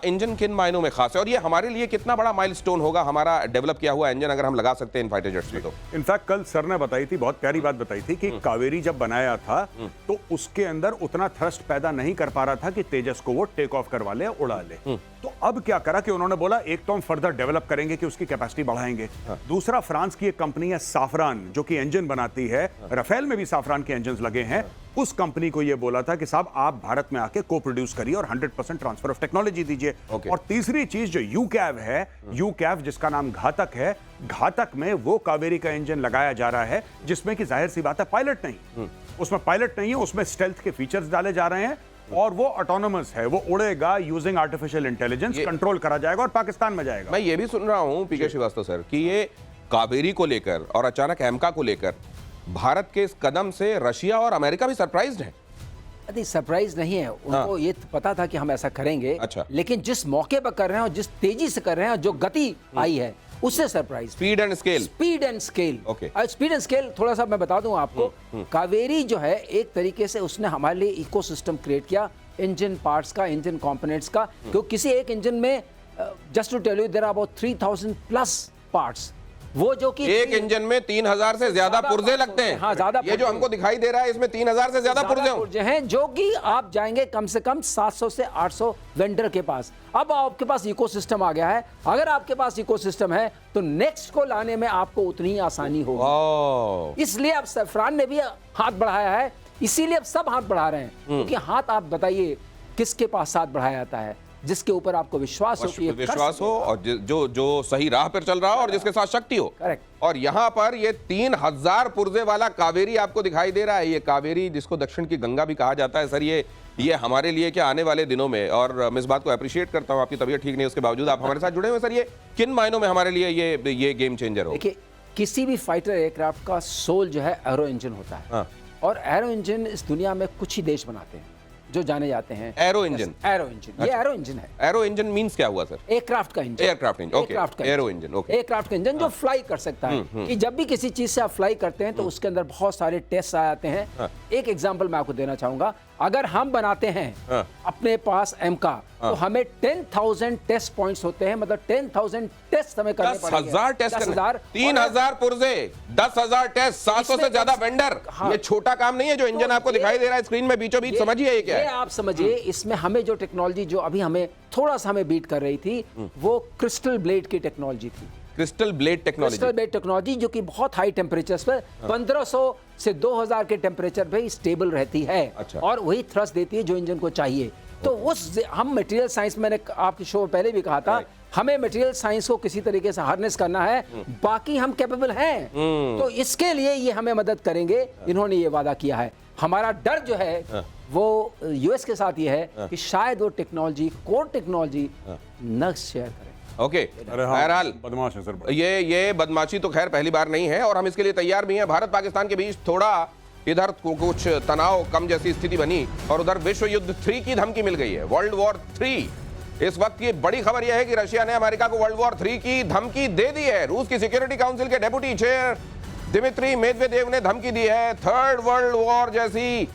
इंजन किन मायनों में खास है और ये हमारे लिए कितना बड़ा माइलस्टोन होगा, हमारा डेवलप किया हुआ इंजन अगर हम लगा सकते हैं इन फाइटर जेट्स में? तो इनफैक्ट कल सर ने बताई थी, बहुत प्यारी बात बताई थी कि कावेरी जब बनाया था तो उसके अंदर उतना थ्रस्ट पैदा नहीं कर पा रहा था कि तेजस को वो टेक ऑफ करवा ले, उड़ा ले। तो अब क्या करा कि उन्होंने बोला एक तो हम फर्दर डेवलप करेंगे कि उसकी कैपेसिटी बढ़ाएंगे। दूसरा, फ्रांस की एक कंपनी है साफरान जो कि इंजन बनाती है, राफेल में भी साफरान के इंजन लगे हैं, उस कंपनी को यह बोला था कि साहब आप भारत में आके को प्रोड्यूस करिए और 100% ट्रांसफर ऑफ टेक्नोलॉजी दीजिए। और तीसरी चीज जो यूकैव है, यूकैव जिसका नाम घातक है, घातक में वो कावेरी का इंजन लगाया जा रहा है जिसमें कि जाहिर सी बात है पायलट नहीं, उसमें पायलट नहीं है, उसमें स्टेल्थ के फीचर्स डाले जा रहे हैं और वो ऑटोनोमस है, वो उड़ेगा यूजिंग आर्टिफिशियल इंटेलिजेंस, कंट्रोल करा जाएगा और पाकिस्तान में जाएगा। मैं ये भी सुन रहा हूं पीके श्रीवास्तव सर कि ये कावेरी को लेकर और अचानक एमका को लेकर भारत के इस कदम से रशिया और अमेरिका भी सरप्राइज्ड हैं। नहीं सरप्राइज नहीं है, उनको ये पता था कि हम ऐसा करेंगे। अच्छा। लेकिन जिस मौके पर कर रहे हैं और जिस तेजी से कर रहे हैं, जो गति आई है उससे surprise. Speed and scale. Speed and scale. Okay. Speed and scale थोड़ा सा मैं बता दूं आपको, कावेरी जो है एक तरीके से उसने हमारे लिए इकोसिस्टम क्रिएट किया इंजन पार्ट्स का, इंजन कंपोनेंट्स का, क्योंकि किसी एक इंजन में just to tell you there are about 3000 plus parts. वो जो कि एक इंजन में 3000 से ज्यादा पुर्जे लगते हैं। हाँ, ज्यादा ये जो हमको दिखाई दे रहा है इसमें 3000 से ज्यादा पुर्जे हैं, जो कि आप जाएंगे कम से कम 700 से 800 वेंडर के पास। अब आपके पास इकोसिस्टम आ गया है, अगर आपके पास इकोसिस्टम है तो नेक्स्ट को लाने में आपको उतनी ही आसानी होगी। इसलिए अब सैफरान ने भी हाथ बढ़ाया है, इसीलिए अब सब हाथ बढ़ा रहे हैं, क्योंकि हाथ आप बताइए किसके पास हाथ बढ़ाया जाता है? जिसके ऊपर आपको विश्वास हो कि विश्वास हो और जो सही राह पर चल रहा हो और जिसके साथ शक्ति हो। करेक्ट। और यहाँ पर ये 3000 पुर्जे वाला कावेरी आपको दिखाई दे रहा है। ये कावेरी जिसको दक्षिण की गंगा भी कहा जाता है सर, ये हमारे लिए क्या आने वाले दिनों में, और मैं इस बात को अप्रिशिएट करता हूँ, आपकी तबीयत ठीक नहीं उसके बावजूद आप हमारे साथ जुड़े हुए सर, ये किन मायनों में हमारे लिए ये गेम चेंजर हो? देखिए, किसी भी फाइटर एयरक्राफ्ट का सोल जो है एरो इंजन होता है। हाँ। और एरो इंजन इस दुनिया में कुछ ही देश बनाते हैं जो जाने जाते हैं। Arrow engine. एरो इंजन, ये एरो इंजन है। एरो इंजन मींस क्या हुआ सर? एयरक्राफ्ट का engine. Aircraft engine, okay. Arrow engine, okay. Aircraft का इंजन जो फ्लाई कर सकता है, कि जब भी किसी चीज से आप फ्लाई करते हैं तो उसके अंदर बहुत सारे टेस्ट आ जाते हैं। एक एग्जांपल मैं आपको देना चाहूंगा, अगर हम बनाते हैं अपने पास एमका, तो हमें 10,000 टेस्ट पॉइंट्स होते हैं, मतलब 10,000 टेस्ट हमें करने पड़ेंगे। 10,000 टेस्ट, 3000 पुर्जे, 10,000 टेस्ट, 700 से ज्यादा वेंडर। ये छोटा काम नहीं है जो इंजन आपको दिखाई दे रहा है स्क्रीन में बीचों बीच। समझिए ये क्या है? आप समझिए, इसमें हमें जो टेक्नोलॉजी जो अभी हमें थोड़ा सा हमें बीट कर रही थी, वो क्रिस्टल ब्लेड की टेक्नोलॉजी थी। Crystal blade technology. Crystal blade technology जो कि बहुत हाई टेम्परेचर्स पर 1500 से 2000 के टेम्परेचर पे स्टेबल रहती है। अच्छा। और वही थ्रस्ट देती है जो इंजन को चाहिए। तो उस हम मटेरियल साइंस, मैंने आपके शो पहले भी कहा था, हमें मटेरियल साइंस को किसी तरीके से हार्नेस करना है, बाकी हम कैपेबल हैं। तो इसके लिए ये हमें मदद करेंगे, इन्होंने ये वादा किया है। हमारा डर जो है वो यूएस के साथ ये है कि शायद वो टेक्नोलॉजी, कोर टेक्नोलॉजी न शेयर करें। ओके, बहरहाल बदमाश है सर। ये बदमाशी तो खैर पहली बार नहीं है और हम इसके लिए तैयार भी हैं। भारत पाकिस्तान के बीच थोड़ा इधर कुछ तनाव कम जैसी स्थिति बनी और उधर विश्व युद्ध 3 की धमकी मिल गई है, वर्ल्ड वॉर 3। इस वक्त की बड़ी खबर यह है कि रशिया ने अमेरिका को वर्ल्ड वॉर 3 की धमकी दे दी है। रूस की सिक्योरिटी काउंसिल के डेप्यूटी चेयर दिमित्री मेदवेदेव ने धमकी दी है। थर्ड वर्ल्ड वॉर जैसी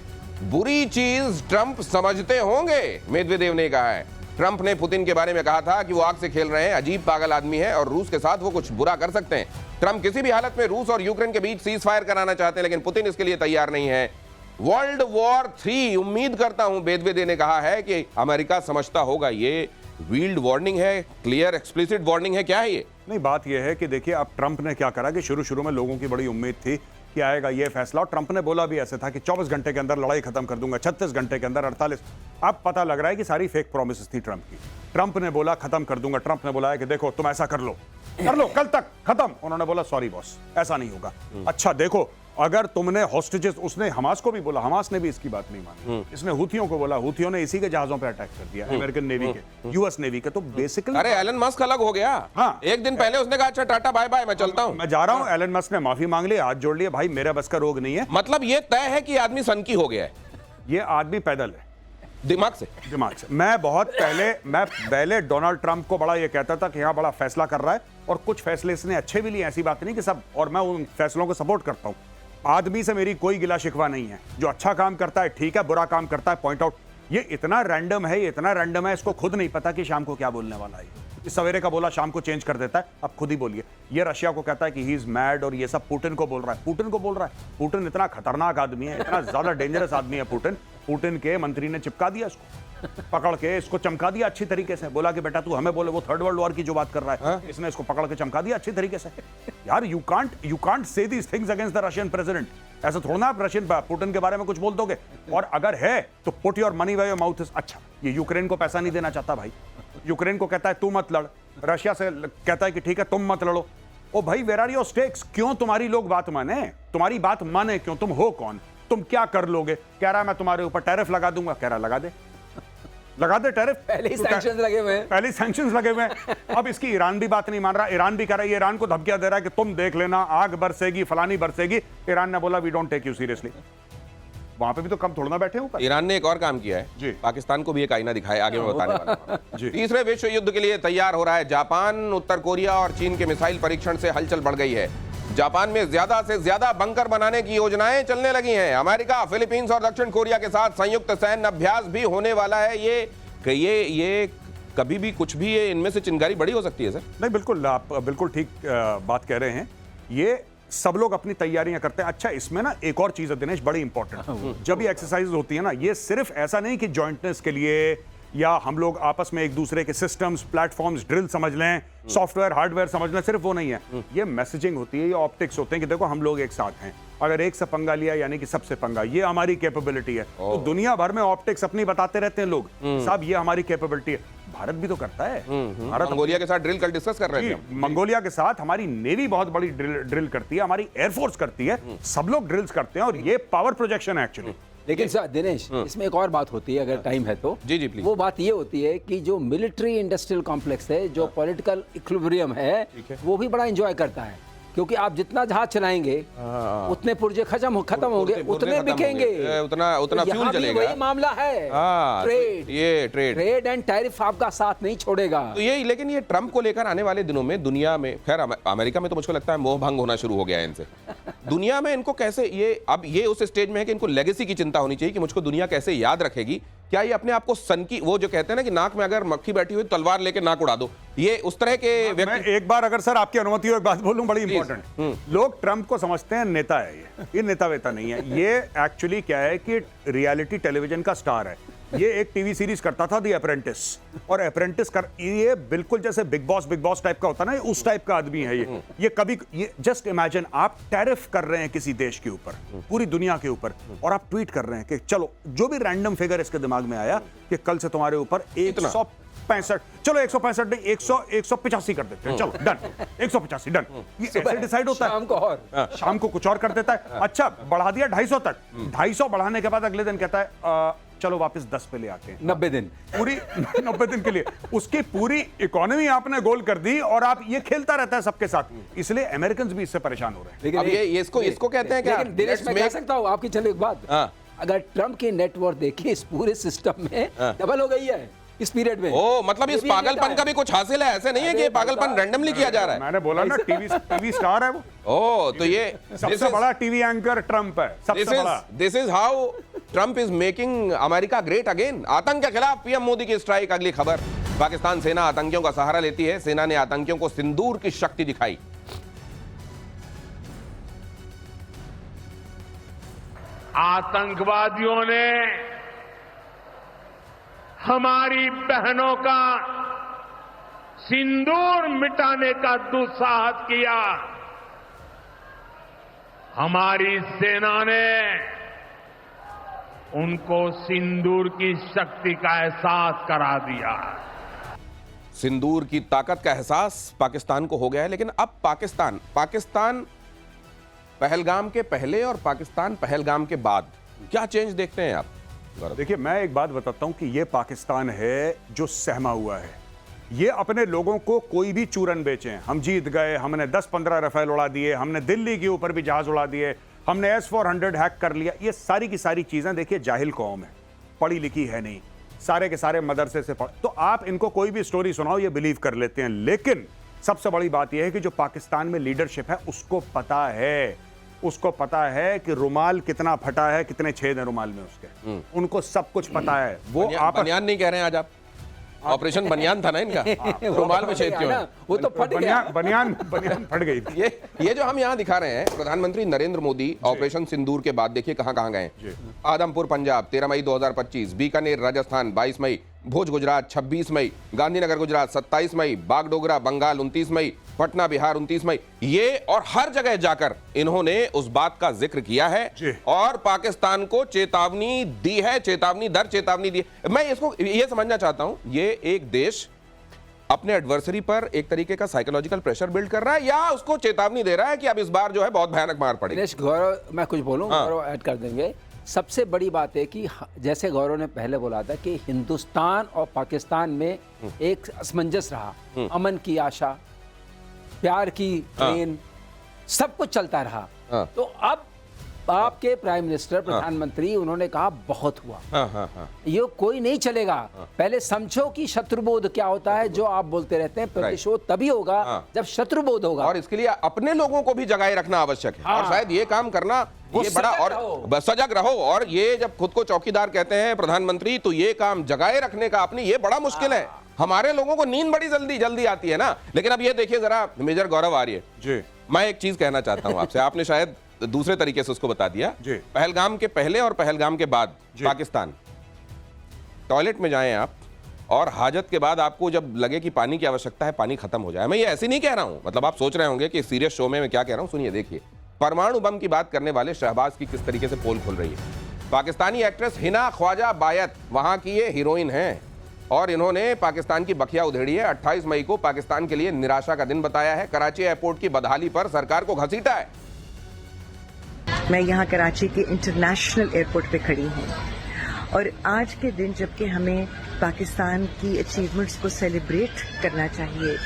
बुरी चीज ट्रंप समझते होंगे, मेदवेदेव ने कहा है। ट्रंप ने पुतिन के बारे में कहा था कि वो आग से खेल रहे हैं, अजीब पागल आदमी है और रूस के साथ वो कुछ बुरा कर सकते हैं। ट्रंप किसी भी हालत में रूस और यूक्रेन के बीच सीज फायर कराना चाहते हैं, लेकिन पुतिन इसके लिए तैयार नहीं है। वर्ल्ड वॉर 3 उम्मीद करता हूं, मेदवेदेव ने कहा है कि अमेरिका समझता होगा। ये वील्ड वार्निंग है, क्लियर एक्सप्लिसिट वार्निंग है, क्या है ये? नहीं, बात यह है कि देखिए अब ट्रंप ने क्या करा कि शुरू में लोगों की बड़ी उम्मीद थी कि आएगा ये फैसला, और ट्रंप ने बोला भी ऐसे था कि 24 घंटे के अंदर लड़ाई खत्म कर दूंगा, 36 घंटे के अंदर 48। अब पता लग रहा है कि सारी फेक प्रॉमिसेस थी ट्रंप की। ट्रंप ने बोला खत्म कर दूंगा, ट्रंप ने बोला है कि देखो तुम ऐसा कर लो कल तक खत्म। उन्होंने बोला सॉरी बॉस, ऐसा नहीं होगा। अच्छा देखो अगर तुमने हॉस्टेजेस, उसने हमास को भी बोला, हमास ने भी इसकी बात नहीं मानी, इसने हुथियों को बोला, हुथियों ने इसी के जहाजों पे अटैक कर दिया, अमेरिकन नेवी के, यूएस नेवी के। तो बेसिकली अरे एलन मस्क अलग हो गया। हाँ। एक दिन पहले उसने कहा अच्छा टाटा बाय बाय मैं चलता हूं। मैं जा रहा हूं। एलन मस्क ने माफी मांग ली, हाथ जोड़ लिए, भाई मेरा बस का रोग नहीं है। मतलब ये तय है कि आदमी सनकी हो गया है ये आदमी पैदल है दिमाग से। दिमाग से। मैं पहले डोनाल्ड ट्रंप को बड़ा ये कहता था कि हाँ बड़ा फैसला कर रहा है, और कुछ फैसले इसने अच्छे भी लिए, ऐसी बात नहीं कि सब, और मैं उन फैसलों को सपोर्ट करता हूं। आदमी से मेरी कोई गिला शिकवा नहीं है, जो अच्छा काम करता है ठीक है, बुरा काम करता है पॉइंट आउट। ये इतना रैंडम है, इसको खुद नहीं पता कि शाम को क्या बोलने वाला है। इस सवेरे का बोला शाम को चेंज कर देता है, अब खुद ही बोलिए। ये रशिया को कहता है कि ही इज मैड, और ये सब पुतिन को बोल रहा है। पुतिन इतना खतरनाक आदमी है, इतना ज्यादा डेंजरस आदमी है पुतिन के मंत्री ने चिपका दिया इसको, पकड़ के इसको चमका दिया अच्छी तरीके से, बोला कि बेटा तू हमें बोले, वो थर्ड वर्ल्ड वॉर की जो बात कर रहा है, इसने इसको पकड़ के चमका दिया अच्छी तरीके से। यार you can't say these things against the Russian president. ऐसा थोड़ा ना आप पुतिन के बारे में कुछ बोल दोगे, और अगर है तो put your money where your mouth is. अच्छा, ये यूक्रेन को पैसा नहीं देना चाहता भाई, यूक्रेन को कहता है तू मत लड़, रशिया से कहता है कि ठीक है तुम मत लड़ो। ओ भाई वेयर आर योर स्टेक्स? क्यों तुम्हारी लोग बात माने? तुम्हारी बात माने क्यों? तुम हो कौन? तुम क्या कर लोगे? कह रहा मैं तुम्हारे ऊपर टैरिफ लगा दूंगा। कह रहा लगा दे टैरिफ। पहले ही सैंक्शंस लगे हुए हैं। अब इसकी ईरान भी बात नहीं मान रहा, ईरान भी कह रहा है, ईरान को धमकियां दे रहा है कि तुम देख लेना आग बरसेगी, फलानी बरसेगी। ईरान ने बोला we don't take you seriously. वहां पे भी तो कम थोड़ा ना बैठे ऊपर। ईरान ने एक और काम किया है जी। पाकिस्तान को भी एक आईना दिखाया, आगे मैं बताने वाला हूं। जी। तीसरे विश्व युद्ध के लिए तैयार हो रहा है जापान। उत्तर कोरिया और चीन के मिसाइल परीक्षण से हलचल बढ़ गई है। जापान में ज्यादा से ज्यादा बंकर बनाने की योजनाएं चलने लगी हैं। अमेरिका, फिलीपींस और दक्षिण कोरिया के साथ संयुक्त सैन्य अभ्यास भी होने वाला है। ये कभी भी कुछ भी है, इनमें से चिंगारी बड़ी हो सकती है सर। नहीं बिल्कुल, आप बिल्कुल ठीक बात कह रहे हैं। ये सब लोग अपनी तैयारियां करते हैं। अच्छा, इसमें ना एक और चीज है दिनेश, बड़ी इंपॉर्टेंट। जब ये एक्सरसाइज होती है ना, ये सिर्फ ऐसा नहीं कि जॉइंटनेस के लिए या हम लोग आपस में एक दूसरे के सिस्टम्स, प्लेटफॉर्म्स, ड्रिल समझ लें, सॉफ्टवेयर हार्डवेयर समझ लें, सिर्फ वो नहीं है। ये मैसेजिंग होती है, ये ऑप्टिक्स होते हैं कि देखो हम लोग एक साथ हैं। अगर एक से पंगा लिया यानी कि सबसे पंगा, ये हमारी कैपेबिलिटी है। तो दुनिया भर में ऑप्टिक्स अपनी बताते रहते हैं लोग, साहब ये हमारी कैपेबिलिटी है। भारत भी तो करता है। भारत मंगोलिया के साथ ड्रिल कल डिस्कस कर रहे थे। मंगोलिया के साथ हमारी नेवी बहुत बड़ी ड्रिल करती है, हमारी एयरफोर्स करती है, सब लोग ड्रिल्स करते हैं, और ये पावर प्रोजेक्शन है एक्चुअली। लेकिन सर दिनेश, इसमें एक और बात होती है, अगर टाइम है तो। जी प्लीज। वो बात ये होती है कि जो मिलिट्री इंडस्ट्रियल कॉम्प्लेक्स है, जो पॉलिटिकल इक्विलिब्रियम है, वो भी बड़ा एंजॉय करता है। क्योंकि आप जितना जहाज चलाएंगे उतने पुर्जे खत्म होंगे, उतने बिकेंगे, उतना फ्यूल चलेगा। वही मामला है। ट्रेड एंड टैरिफ आपका साथ नहीं छोड़ेगा। तो ये, लेकिन ये ट्रंप को लेकर आने वाले दिनों में दुनिया में, खैर अमेरिका में तो मुझको लगता है मोह भंग होना शुरू हो गया है इनसे। दुनिया में इनको कैसे, ये उस स्टेज में है कि इनको लेगेसी की चिंता होनी चाहिए कि मुझको दुनिया कैसे याद रखेगी। क्या ये अपने आप को सन की, वो जो कहते हैं ना कि नाक में अगर मक्खी बैठी हुई तलवार लेके नाक उड़ा दो, ये उस तरह के व्यक्ति। मैं एक बार अगर सर आपकी अनुमति हो एक बात बोलूं, बड़ी इंपॉर्टेंट। लोग ट्रंप को समझते हैं नेता है, ये नेता वेता नहीं है। ये एक्चुअली क्या है कि रियलिटी टेलीविजन का स्टार है। ये एक टीवी सीरीज करता था, द अप्रेंटिस, और अप्रेंटिस ये बिल्कुल जैसे बिग बॉस टाइप का होता ना, उस टाइप का आदमी है ये जस्ट इमेजिन, आप टैरिफ कर रहे हैं किसी देश के ऊपर, पूरी दुनिया के ऊपर, और आप ट्वीट कर रहे हैं कि चलो जो भी रैंडम फिगर इसके दिमाग में आया कि कल से तुम्हारे ऊपर 165, चलो 165 नहीं 185 कर देते हैं, चलो डन, 185 डन। ये ऐसे डिसाइड होता है। शाम को कुछ और कर देता है। अच्छा बढ़ा दिया 250 तक, 250 बढ़ाने के बाद अगले दिन कहता है चलो वापस 10 पे ले आते हैं। 90 दिन पूरी 90 दिन के लिए उसकी पूरी इकोनॉमी आपने गोल कर दी, और आप ये खेलता रहता है सबके साथ। इसलिए अमेरिकन भी इससे परेशान हो रहे हैं। लेकिन अब ये इसको कहते हैं क्या? लेकिन दिनेश मैं कह सकता हूं आपकी, चलो एक बात, अगर ट्रंप की नेटवर्थ देखिए इस पूरे सिस्टम में डबल हो गई है इस पीरियड में। ओ मतलब इस पागलपन का भी कुछ हासिल है, ऐसे नहीं है कि ये पागलपन रैंडमली किया जा रहा है। मैंने बोला ना टीवी स्टार है वो। ओ तो ये सबसे बड़ा टीवी एंकर ट्रंप है, सबसे बड़ा। This is how Trump is making America great again. आतंक के खिलाफ पीएम मोदी की स्ट्राइक। अगली खबर, पाकिस्तान सेना आतंकियों का सहारा लेती है। सेना ने आतंकियों को सिंदूर की शक्ति दिखाई। आतंकवादियों ने हमारी बहनों का सिंदूर मिटाने का दुस्साहस किया। हमारी सेना ने उनको सिंदूर की शक्ति का एहसास करा दिया। सिंदूर की ताकत का एहसास पाकिस्तान को हो गया है। लेकिन अब पाकिस्तान पहलगाम के पहले और पाकिस्तान पहलगाम के बाद क्या चेंज देखते हैं आप गौरव? देखिए, मैं एक बात बताता हूं कि ये पाकिस्तान है जो सहमा हुआ है। ये अपने लोगों को कोई भी चूरन बेचें, हम जीत गए, हमने 10-15 रफेल उड़ा दिए, हमने दिल्ली के ऊपर भी जहाज उड़ा दिए, हमने S-400 हैक कर लिया, ये सारी की सारी चीजें देखिए जाहिल कौम है, पढ़ी लिखी है नहीं, सारे के सारे मदरसे से पढ़, तो आप इनको कोई भी स्टोरी सुनाओ ये बिलीव कर लेते हैं। लेकिन सबसे बड़ी बात यह है कि जो पाकिस्तान में लीडरशिप है उसको पता है कि रुमाल कितना फटा है, कितने छेद हैं रुमाल में उसके, उनको सब कुछ पता है। वो आप बनियान नहीं कह रहे हैं आज आप? ऑपरेशन बनियान था ना इनका, रुमाल में छेद क्यों है? वो तो फट गया। बनियान फट गई थी। ये जो हम यहाँ दिखा रहे हैं, प्रधानमंत्री नरेंद्र मोदी ऑपरेशन सिंदूर के बाद देखिए कहां कहां गए। आदमपुर पंजाब 13 मई 2025, बीकानेर राजस्थान 22 मई, भुज गुजरात 26 मई, गांधीनगर गुजरात 27 मई, बागडोगरा बंगाल 29 मई, पटना बिहार 29 मई। ये और हर जगह जाकर इन्होंने उस बात का जिक्र किया है और पाकिस्तान को चेतावनी दी है, चेतावनी दर चेतावनी दी है। मैं इसको ये समझना चाहता हूं, ये एक देश अपने एडवर्सरी पर एक तरीके का साइकोलॉजिकल प्रेशर बिल्ड कर रहा है या उसको चेतावनी दे रहा है कि अब इस बार जो है बहुत भयानक मार पड़ेगी? दिनेश, गौरव, मैं कुछ बोलूं, गौरव ऐड कर देंगे। सबसे बड़ी बात है कि जैसे गौरव ने पहले बोला था कि हिंदुस्तान और पाकिस्तान में एक असमंजस रहा, अमन की आशा, प्यार की ट्रेन, सब कुछ चलता रहा। तो अब आपके प्राइम मिनिस्टर, प्रधानमंत्री, उन्होंने कहा बहुत हुआ, ये कोई नहीं चलेगा। पहले समझो कि शत्रुबोध क्या होता है, जो आप बोलते रहते हैं, प्रतिशोध तभी होगा जब शत्रुबोध होगा, और इसके लिए अपने लोगों को भी जगाए रखना आवश्यक है। और शायद ये काम करना ये बड़ा, और सजग रहो, और ये जब खुद को चौकीदार कहते हैं प्रधानमंत्री, तो ये काम जगाए रखने का अपनी ये बड़ा मुश्किल है। हमारे लोगों को नींद बड़ी जल्दी आती है ना। लेकिन अब ये देखिए जरा, मेजर गौरव आर्य जी, मैं एक चीज कहना चाहता हूं आपसे, आपने शायद दूसरे तरीके से उसको बता दिया जी। पहलगाम के पहले और पहलगाम के बाद पाकिस्तान, टॉयलेट में जाएं आप, और हाजत के बाद आपको जब लगे कि पानी की आवश्यकता है, पानी खत्म हो जाए। मैं ये ऐसे नहीं कह रहा हूं, मतलब आप सोच रहे होंगे कि सीरियस शो में मैं क्या कह रहा हूं, सुनिए देखिए। परमाणु बम की बात करने वाले शहबाज की किस तरीके से पोल खुल रही है। पाकिस्तानी एक्ट्रेस हिना ख्वाजा बायत वहां की ये हीरोइन है, और इन्होंने पाकिस्तान की बखिया उधेड़ी है। 28 मई को पाकिस्तान के लिए निराशा का दिन बताया है। कराची एयरपोर्ट की बदहाली पर सरकार को घसीटा है। मैं यहाँ कराची के इंटरनेशनल एयरपोर्ट पे खड़ी हूँ, और आज के दिन जबकि हमें पाकिस्तान की अचीवमेंट्स को सेलिब्रेट करना चाहिए,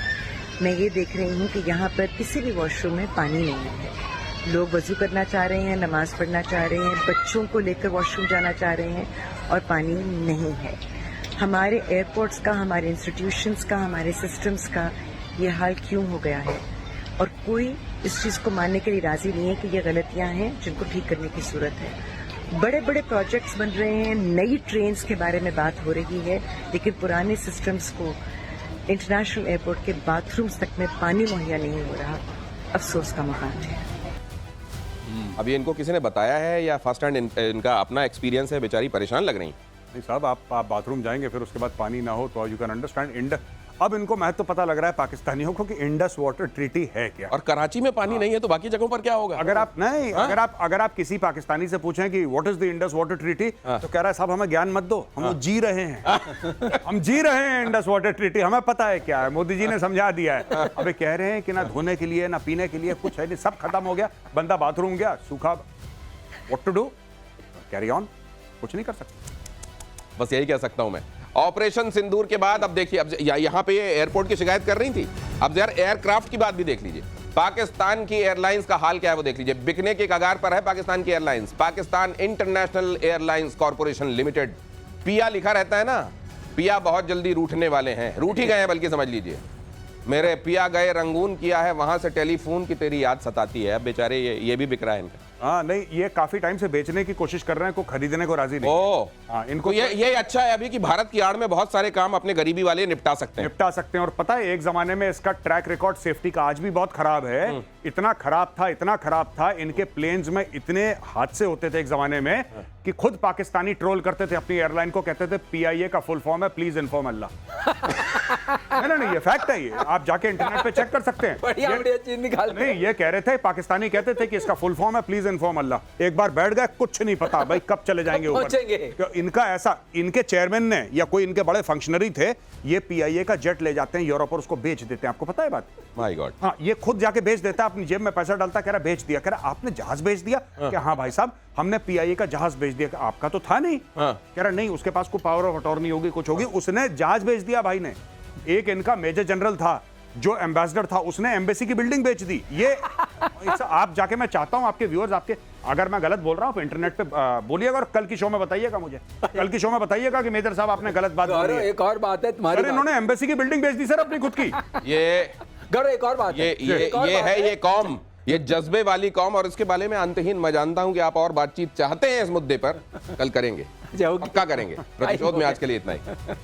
मैं ये देख रही हूँ कि यहाँ पर किसी भी वॉशरूम में पानी नहीं है। लोग वजू करना चाह रहे हैं, नमाज पढ़ना चाह रहे हैं, बच्चों को लेकर वॉशरूम जाना चाह रहे हैं, और पानी नहीं है। हमारे एयरपोर्ट्स का, हमारे इंस्टीट्यूशंस का, हमारे सिस्टम्स का ये हाल क्यों हो गया है? और कोई इस चीज़ को मानने के लिए राजी नहीं है कि ये गलतियां हैं जिनको ठीक करने की जरूरत है। बड़े बड़े प्रोजेक्ट्स बन रहे हैं, नई ट्रेन्स के बारे में बात हो रही है, लेकिन पुराने सिस्टम्स को, इंटरनेशनल एयरपोर्ट के बाथरूम्स तक में पानी मुहैया नहीं हो रहा। अफसोस का मकान है। अभी इनको किसी ने बताया है या फर्स्ट हैंड इनका अपना एक्सपीरियंस है? बेचारी परेशान लग रही। नहीं साहब, आप बाथरूम जाएंगे, फिर उसके बाद पानी ना हो तो यू कैन अंडरस्टैंड। अब इनको महत्व तो पता लग रहा है पाकिस्तानियों को कि इंडस वाटर ट्रीटी है क्या। और कराची में पानी नहीं है तो बाकी जगहों पर क्या होगा? अगर आप किसी पाकिस्तानी से पूछें कि what is the Indus water treaty, तो कह रहा है साहब हमें ज्ञान मत दो, हम जी रहे हैं। हम जी रहे हैं इंडस वाटर ट्रीटी, हमें पता है क्या है, मोदी जी ने समझा दिया है। अबे कह रहे हैं कि ना धोने के लिए ना पीने के लिए कुछ है नहीं, सब खत्म हो गया। बंदा बाथरूम गया, सूखा, what to do, carry on, कुछ नहीं कर सकते। बस यही कह सकता हूं मैं। ऑपरेशन सिंदूर के बाद अब देखिए, अब यहां पे ये एयरपोर्ट की शिकायत कर रही थी, अब यार एयरक्राफ्ट की बात भी देख लीजिए। पाकिस्तान की एयरलाइंस का हाल क्या है वो देख लीजिए। बिकने के कगार पर है पाकिस्तान की airlines. Pakistan international airlines corporation limited, पिया लिखा रहता है ना, पिया बहुत जल्दी रूठने वाले हैं, रूठ ही गए हैं बल्कि, समझ लीजिए। मेरे पिया गए रंगून किया है, वहां से टेलीफोन की तेरी याद सताती है। अब बेचारे ये भी बिक रहा है इनका। हाँ नहीं, ये काफी टाइम से बेचने की कोशिश कर रहे हैं, को खरीदने को राजी नहीं। हाँ, इनको ये अच्छा है अभी कि भारत की आड़ में बहुत सारे काम अपने गरीबी वाले निपटा सकते हैं। और पता है एक जमाने में इसका ट्रैक रिकॉर्ड सेफ्टी का आज भी बहुत खराब है। इतना खराब था, इनके प्लेन्स में इतने हादसे होते थे एक जमाने में कि खुद पाकिस्तानी ट्रोल करते थे अपनी एयरलाइन को, कहते थे PIA का फुल फॉर्म है प्लीज इन्फॉर्म अल्लाह। नहीं, ये फैक्ट है, ये आप जाके इंटरनेट पे चेक कर सकते हैं। बढ़िया बढ़िया चीज निकालते हैं। नहीं, ये कह रहे थे, पाकिस्तानी कहते थे कि इसका फुल फॉर्म है प्लीज इन्फॉर्म अल्लाह। एक बार बैठ गए, कुछ नहीं पता भाई कब चले जाएंगे ऊपर। पहुंचेंगे। इनका ऐसा, इनके चेयरमैन ने या कोई इनके बड़े फंक्शनरी थे, ये पीआईए का जेट ले जाते हैं यूरोप और उसको बेच देते हैं। आपको पता है बात? My God. हाँ, ये खुद जाके बेच देता है, अपनी जेब में पैसा डालता, कह रहा बेच दिया। कह रहा आपने जहाज बेच दिया? क्या हाँ भाई साहब, हमने पीआईए का जहाज बेच दिया। आपका तो था नहीं। कह रहा नहीं, उसके पास कोई पावर ऑफ अटॉर्नी होगी, कुछ होगी, उसने जहाज बेच दिया भाई ने। एक इनका मेजर जनरल था जो एम्बेसडर था, उसने एम्बेसी की बिल्डिंग बेच दी। ये आप जाके, मैं चाहता हूं आपके व्यूअर्स, आपके, अगर मैं गलत बोल रहा हूं इंटरनेट पे बोलिएगा और कल की शो में बताइएगा मुझे। कल की शो में बताइएगा कि मेजर साहब आपने गलत बात बोली है। एक और बात है तुम्हारी, सर इन्होंने एम्बेसी की बिल्डिंग बेच दी सर अपनी खुद की। ये गौरव एक और बात है, ये है ये कौम, ये जज्बे वाली कौम, और इसके बारे में अंतहीन मैं जानता हूं कि आप और बातचीत चाहते हैं इस मुद्दे पर, कल करेंगे, पक्का करेंगे। प्रतिशोध में आज के लिए इतना ही।